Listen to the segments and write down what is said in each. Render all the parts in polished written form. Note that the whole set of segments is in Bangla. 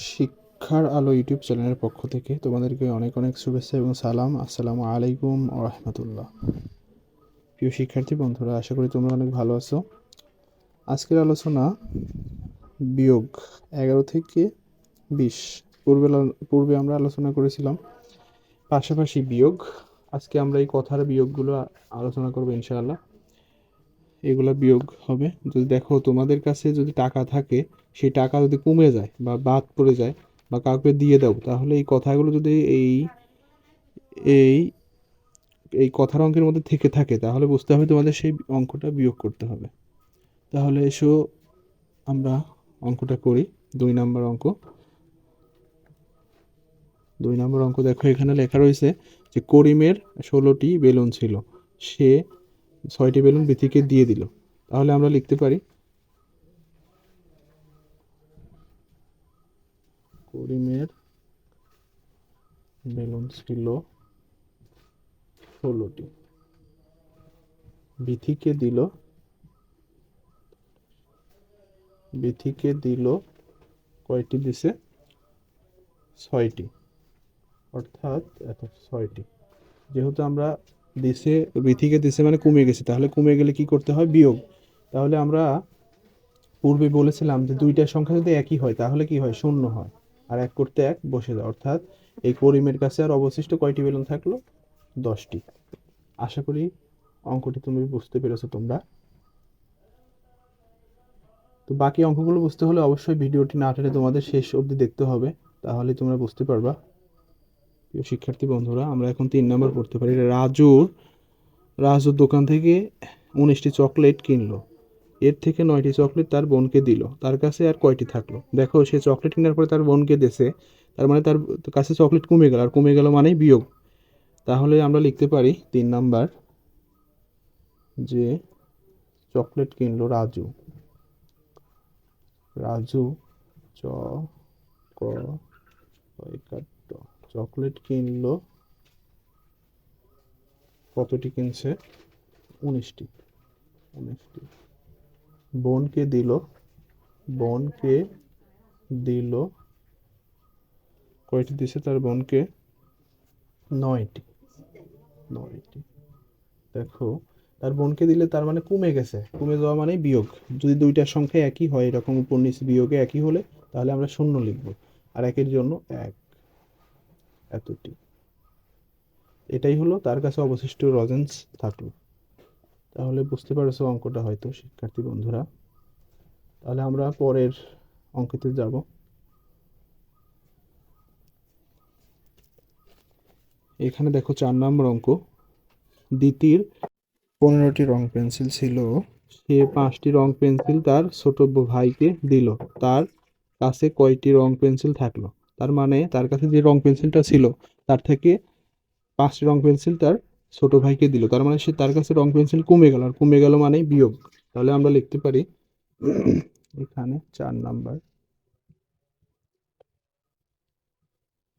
শিক্ষার আলো ইউটিউব চ্যানেলের পক্ষ থেকে তোমাদেরকে অনেক অনেক শুভেচ্ছা এবং সালাম। আসসালামু আলাইকুম ও রহমতুল্লাহ। প্রিয় শিক্ষার্থী বন্ধুরা, আশা করি তোমরা অনেক ভালো আছো। আজকের আলোচনা বিয়োগ 11 থেকে 20। পূর্বে আমরা আলোচনা করেছিলাম পাশাপাশি বিয়োগ। আজকে আমরা এই কথার বিয়োগগুলো আলোচনা করবো ইনশাআল্লাহ। এগুলা বিয়োগ হবে। যদি দেখো তোমাদের কাছে যদি টাকা থাকে, সেই টাকা যদি কমে যায় বা বাদ পড়ে যায় বা কাউকে দিয়ে দাও, তাহলে এই কথাগুলো যদি এই এই কথার অঙ্কের মধ্যে থেকে থাকে, তাহলে বুঝতে হবে তোমাদের সেই অঙ্কটা বিয়োগ করতে হবে। তাহলে এসো আমরা অঙ্কটা করি। 2 নম্বর অঙ্ক। 2 নম্বর অঙ্ক দেখো, এখানে লেখা রয়েছে যে করিমের 16টি বেলুন ছিল, সে 6টি বেলুন বিথিকে দিয়ে দিল। তাহলে আমরা লিখতে পারি করিমের বেলুন ছিল 16টি, বিথিকে দিল কয়টি দিছে? 6টি, অর্থাৎ এত 6টি। যেহেতু আমরা দিছে, বিথিকে দিছে মানে কমে গেছে, তাহলে কমে গেলে কি করতে হয়? বিয়োগ। তাহলে আমরা পূর্বে বলেছিলাম যে দুইটার সংখ্যা যদি একই হয় তাহলে কি হয়? শূন্য হয়, আর এক করতে এক বসে যায়। অর্থাৎ এই করিমের কাছে আর অবশিষ্ট কয়টি বেলুন থাকলো? 10টি। আশা করি অঙ্কটি তুমি বুঝতে পেরেছো তোমরা। তো বাকি অঙ্কগুলো বুঝতে হলে অবশ্যই ভিডিওটি না টেনে তোমাদের শেষ অবধি দেখতে হবে, তাহলে তোমরা বুঝতে পারবা। প্রিয় শিক্ষার্থী বন্ধুরা, আমরা এখন 3 নম্বর পড়তে পারি। রাজুর দোকান থেকে 19টি চকলেট কিনলো, এর থেকে 9টি চকলেট তার বোনকে দিল, তার কাছে আর কয়টি থাকলো? দেখো, সে চকলেট কেনার পরে তার বোনকে দিয়েছে, তার মানে তার কাছে চকলেট কমে গেল, আর কমে গেল মানেই বিয়োগ। তাহলে আমরা লিখতে পারি 3 নম্বর, যে চকলেট কিনলো রাজু চ ক কাট্ট চকলেট কিনলো, কতটি কিনছে? 19টি। 19টি। বোনকে দিল কয়টি দিছে তার বোনকে? 9টি। 9টি। দেখো, তার বোনকে দিলে তার মানে কমে গেছে, কমে যাওয়া মানে বিয়োগ। যদি দুইটার সংখ্যা একই হয়, এরকম উপর নিচে বিয়োগে একই হলে, তাহলে আমরা শূন্য লিখবো, আর একের জন্য এক, এতটি। এটাই হলো তার কাছে অবশিষ্ট লজেন্স থাকলো। তাহলে বুঝতে পারছো অঙ্কটা হয়তো, শিক্ষার্থী বন্ধুরা। তাহলে আমরা পরের অঙ্কতে যাব। এখানে দেখো 4 নম্বর অঙ্ক। দ্বিতীয় 15টি রং পেন্সিল ছিল, সে 5টি রং পেন্সিল তার ছোট ভাইকে দিল, তার কাছে কয়টি রং পেন্সিল থাকলো? তার মানে তার কাছে যে রং পেন্সিলটা ছিল, তার থেকে 5টি রং পেন্সিল তার ছোট ভাইকে দিল, তার মানে তার কাছে রং পেন্সিল কমে গেল, আর কমে গেল মানে বিয়োগ। তাহলে আমরা লিখতে পারি এখানে 4 নম্বর,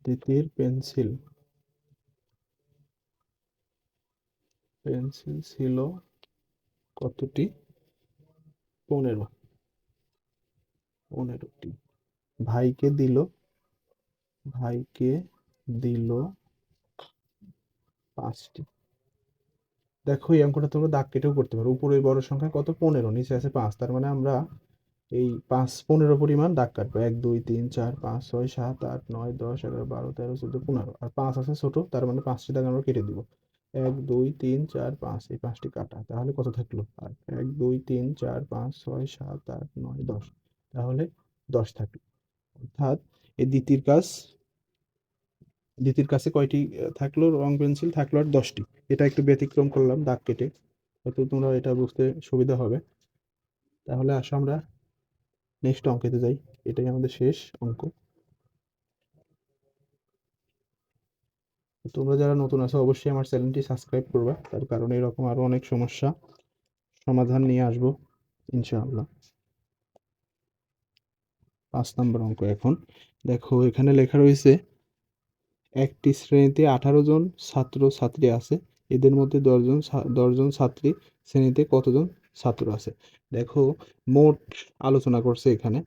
দ্বিতীয় পেন্সিল ছিল কতটি? 15টি। ভাইকে দিল 5টি। দেখো, এই অঙ্কটা তোমরা দাগ কেটেও করতে পারো। উপরে বড় সংখ্যা কত? 15, নিচে আছে 5, তার মানে আমরা এই 5-15 পরিমাণ দাগ কাটবো। 1 2 3 4 5 6 7 8 9 10 11 12 13 14 15, আর 5 আছে ছোট, তার মানে 5টি দাগ আমরা কেটে দিব। 1 2 3 4 5, এই 5টি কাটা। তাহলে কত থাকলো? আর 1 2 3 4 5 6 7 8 9 10, তাহলে 10 থাকলো। অর্থাৎ এই দ্বিতীর কাছে কয়টি থাকলো? রং পেন্সিল থাকলো আর 10টি। এটা একটু ব্যতিক্রম করলাম দাগ কেটে, হয়তো তোমরা এটা বুঝতে সুবিধা হবে। তাহলে আসো আমরা নেক্সট অঙ্কেতে যাই। এটাই আমাদের শেষ অঙ্ক। তোমরা যারা নতুন আছো অবশ্যই আমার চ্যানেলটি সাবস্ক্রাইব করবা, তার কারণ এরকম আরো অনেক সমস্যা সমাধান নিয়ে আসবো ইনশাআল্লাহ। 5 নম্বর অঙ্ক এখন। দেখো, এখানে লেখা রয়েছে একটি শ্রেণীতে 18 জন ছাত্র ছাত্রী আছে, এদের মধ্যে 10জন ছাত্রী, শ্রেণীতে কতজন ছাত্র আছে? দেখো, মোট আলোচনা করছে এখানে,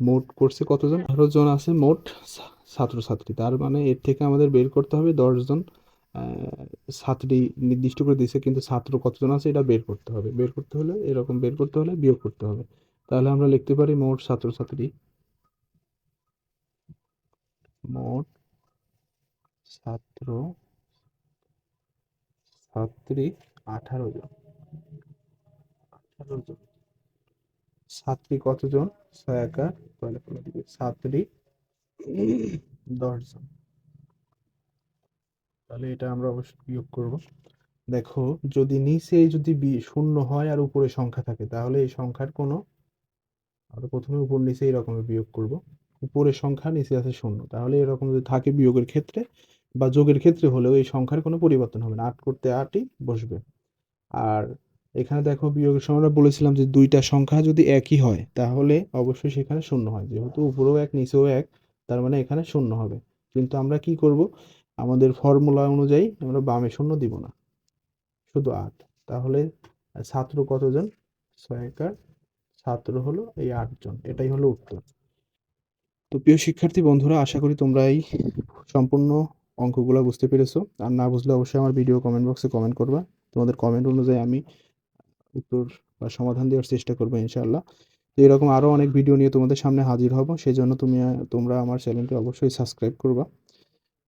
মোট করছে কতজন? 18 জন আছে মোট ছাত্রছাত্রী। তার মানে এর থেকে আমাদের বের করতে হবে 10 জন ছাত্রী নির্দিষ্ট করে দিয়েছে, কিন্তু ছাত্র কতজন আছে এটা বের করতে হবে। বের করতে হলে এরকম বের করতে হলে বিয়োগ করতে হবে। তাহলে আমরা লিখতে পারি মোট ছাত্রছাত্রী, মোট ছাত্র ছাত্রী 18 জন। 18 জন। ছাত্রী কতজন? 6 একা 12 ছাত্রী 10 জন। তাহলে এটা আমরা অবশ্যই বিয়োগ করব। দেখো, যদি নিচে যদি শূন্য হয় আর উপরে সংখ্যা থাকে, তাহলে এই সংখ্যার কোনো, আমরা প্রথমে উপর নিচে এরকম বিয়োগ করব। উপরের সংখ্যা, নিচে আছে শূন্য, তাহলে এরকম যদি থাকে বিয়োগের ক্ষেত্রে বা যোগের ক্ষেত্রে হলেও এই সংখ্যার কোনো পরিবর্তন হবে না, 8 করতে 8ই বসবে। আর এখানে দেখো, বিয়োগের সময় আমরা বলেছিলাম যে দুইটা সংখ্যা যদি একই হয় তাহলে অবশ্যই সেখানে শূন্য হয়, যেহেতু উপরেও এক নিচেও এক, তার মানে এখানে শূন্য হবে। কিন্তু আমরা কি করব, আমাদের ফর্মুলা অনুযায়ী আমরা বামে শূন্য দিব না, শুধু 8। তাহলে ছাত্র কতজন? 6 একার ছাত্র হলো এই 8 জন, এটাই হলো উত্তর। তো প্রিয় শিক্ষার্থী বন্ধুরা, আশা করি তোমরা এই সম্পূর্ণ অঙ্কগুলো বুঝতে পেরেছো। আর না বুঝলে অবশ্যই আমার ভিডিও কমেন্ট বক্সে কমেন্ট করবা। তোমাদের কমেন্ট অনুযায়ী আমি উত্তর বা সমাধান দেওয়ার চেষ্টা করবো ইনশাআল্লাহ। তো এরকম আরো অনেক ভিডিও নিয়ে তোমাদের সামনে হাজির হব, সেই জন্য তোমরা আমার চ্যানেলটি অবশ্যই সাবস্ক্রাইব করবা।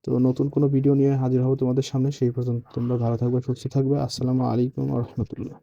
তো নতুন কোনো ভিডিও নিয়ে হাজির হব তোমাদের সামনে, সেই পর্যন্ত তোমরা ভালো থাকবে, সুস্থ থাকবে। আসসালামু আলাইকুম ওয়া রাহমাতুল্লাহ।